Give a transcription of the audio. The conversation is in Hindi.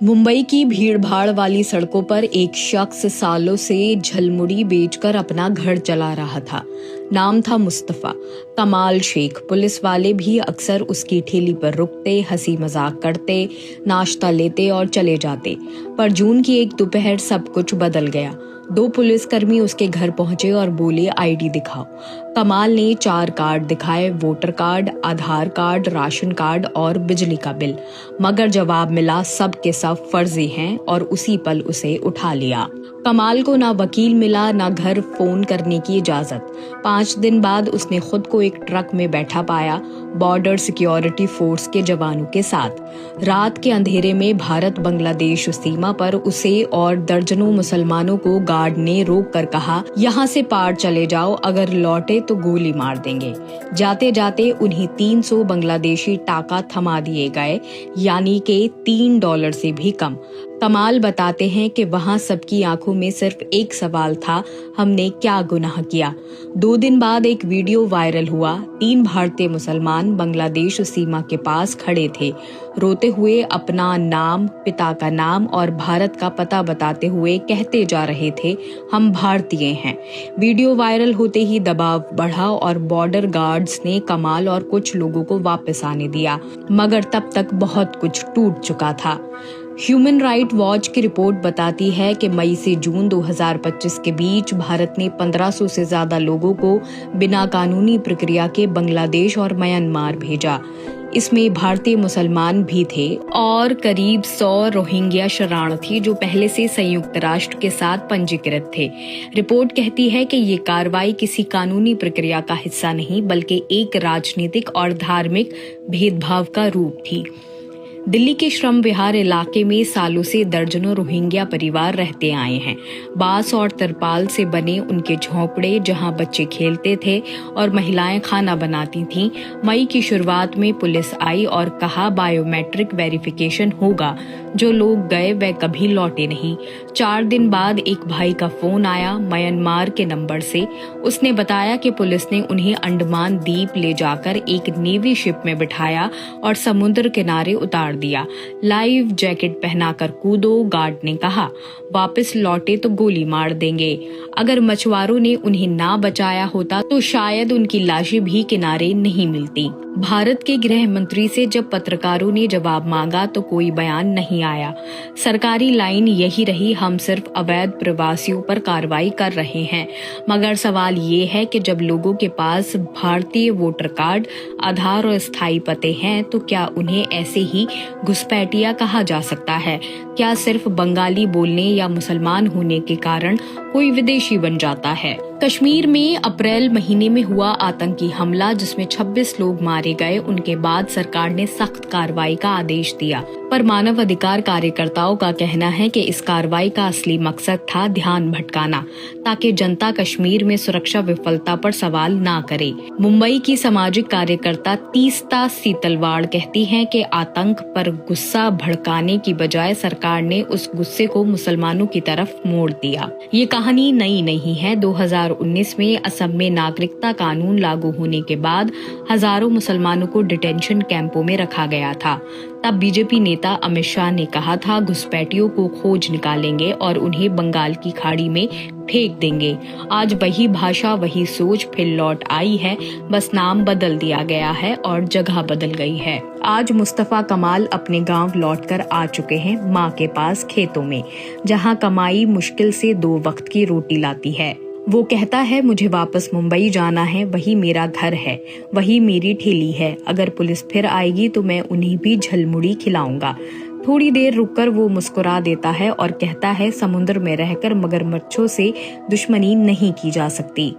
मुंबई की भीड़भाड़ वाली सड़कों पर एक शख्स सालों से झलमुड़ी बेचकर अपना घर चला रहा था। नाम था मुस्तफा कमाल शेख। पुलिस वाले भी अक्सर उसकी ठेली पर रुकते, हंसी मजाक करते, नाश्ता लेते और चले जाते। पर जून की एक दोपहर सब कुछ बदल गया। 2 पुलिसकर्मी उसके घर पहुंचे और बोले, आईडी दिखाओ। कमाल ने 4 कार्ड दिखाए, वोटर कार्ड, आधार कार्ड, राशन कार्ड और बिजली का बिल। मगर जवाब मिला, सब के सब फर्जी हैं और उसी पल उसे उठा लिया। कमाल को ना वकील मिला, ना घर फोन करने की इजाजत। 5 दिन बाद उसने खुद को एक ट्रक में बैठा पाया, बॉर्डर सिक्योरिटी फोर्स के जवानों के साथ। रात के अंधेरे में भारत बांग्लादेश सीमा पर उसे और दर्जनों मुसलमानों को गार्ड ने रोक कर कहा, यहाँ से पार चले जाओ, अगर लौटे तो गोली मार देंगे। जाते जाते उन्हें 300 बांग्लादेशी टाका थमा दिए गए, यानी के $3 से भी कम। कमाल बताते हैं कि वहां सबकी आंखों में सिर्फ एक सवाल था, हमने क्या गुनाह किया। 2 दिन बाद एक वीडियो वायरल हुआ। 3 भारतीय मुसलमान बांग्लादेश सीमा के पास खड़े थे, रोते हुए अपना नाम, पिता का नाम और भारत का पता बताते हुए कहते जा रहे थे, हम भारतीय हैं। वीडियो वायरल होते ही दबाव बढ़ा और बॉर्डर गार्ड्स ने कमाल और कुछ लोगों को वापस आने दिया, मगर तब तक बहुत कुछ टूट चुका था। ह्यूमन राइट वॉच की रिपोर्ट बताती है कि मई से जून 2025 के बीच भारत ने 1500 से ज्यादा लोगों को बिना कानूनी प्रक्रिया के बांग्लादेश और म्यांमार भेजा। इसमें भारतीय मुसलमान भी थे और करीब 100 रोहिंग्या शरणार्थी जो पहले से संयुक्त राष्ट्र के साथ पंजीकृत थे। रिपोर्ट कहती है कि ये कार्रवाई किसी कानूनी प्रक्रिया का हिस्सा नहीं, बल्कि एक राजनीतिक और धार्मिक भेदभाव का रूप थी। दिल्ली के श्रम विहार इलाके में सालों से दर्जनों रोहिंग्या परिवार रहते आए हैं। बांस और तिरपाल से बने उनके झोंपड़े, जहां बच्चे खेलते थे और महिलाएं खाना बनाती थीं। मई की शुरुआत में पुलिस आई और कहा, बायोमेट्रिक वेरिफिकेशन होगा। जो लोग गए वे कभी लौटे नहीं। 4 दिन बाद एक भाई का फोन आया म्यांमार के नंबर से। उसने बताया कि पुलिस ने उन्हें अंडमान द्वीप ले जाकर एक नेवी शिप में बिठाया और समुद्र किनारे उतार दिया। लाइव जैकेट पहनाकर कूदो, गार्ड ने कहा। वापस लौटे तो गोली मार देंगे। अगर मछुआरों ने उन्हें ना बचाया होता तो शायद उनकी लाशें भी किनारे नहीं मिलती। भारत के गृह मंत्री से जब पत्रकारों ने जवाब मांगा तो कोई बयान नहीं आया। सरकारी लाइन यही रही, हम सिर्फ अवैध प्रवासियों पर कार्रवाई कर रहे हैं। मगर सवाल ये है कि जब लोगों के पास भारतीय वोटर कार्ड, आधार और स्थायी पते हैं तो क्या उन्हें ऐसे ही घुसपैठिया कहा जा सकता है? क्या सिर्फ बंगाली बोलने या मुसलमान होने के कारण कोई विदेशी बन जाता है? कश्मीर में अप्रैल महीने में हुआ आतंकी हमला, जिसमें 26 लोग मारे गए। उनके बाद सरकार ने सख्त कार्रवाई का आदेश दिया, पर मानव अधिकार कार्यकर्ताओं का कहना है कि इस कार्रवाई का असली मकसद था ध्यान भटकाना, ताकि जनता कश्मीर में सुरक्षा विफलता पर सवाल ना करे। मुंबई की सामाजिक कार्यकर्ता तीस्ता सीतलवाड़ कहती हैं कि आतंक पर गुस्सा भड़काने की बजाय सरकार ने उस गुस्से को मुसलमानों की तरफ मोड़ दिया। ये कहानी नई नहीं है। 2019 में असम में नागरिकता कानून लागू होने के बाद हजारों मुसलमानों को डिटेंशन कैंपों में रखा गया था। तब बीजेपी नेता अमित शाह ने कहा था, घुसपैठियों को खोज निकालेंगे और उन्हें बंगाल की खाड़ी में फेंक देंगे। आज वही भाषा, वही सोच फिर लौट आई है, बस नाम बदल दिया गया है और जगह बदल गई है। आज मुस्तफा कमाल अपने गांव लौटकर आ चुके हैं, माँ के पास खेतों में, जहां कमाई मुश्किल से 2 वक्त की रोटी लाती है। वो कहता है, मुझे वापस मुंबई जाना है, वही मेरा घर है, वही मेरी ठेली है। अगर पुलिस फिर आएगी तो मैं उन्हें भी झलमुड़ी खिलाऊंगा। थोड़ी देर रुककर वो मुस्कुरा देता है और कहता है, समुद्र में रहकर मगरमच्छों से दुश्मनी नहीं की जा सकती।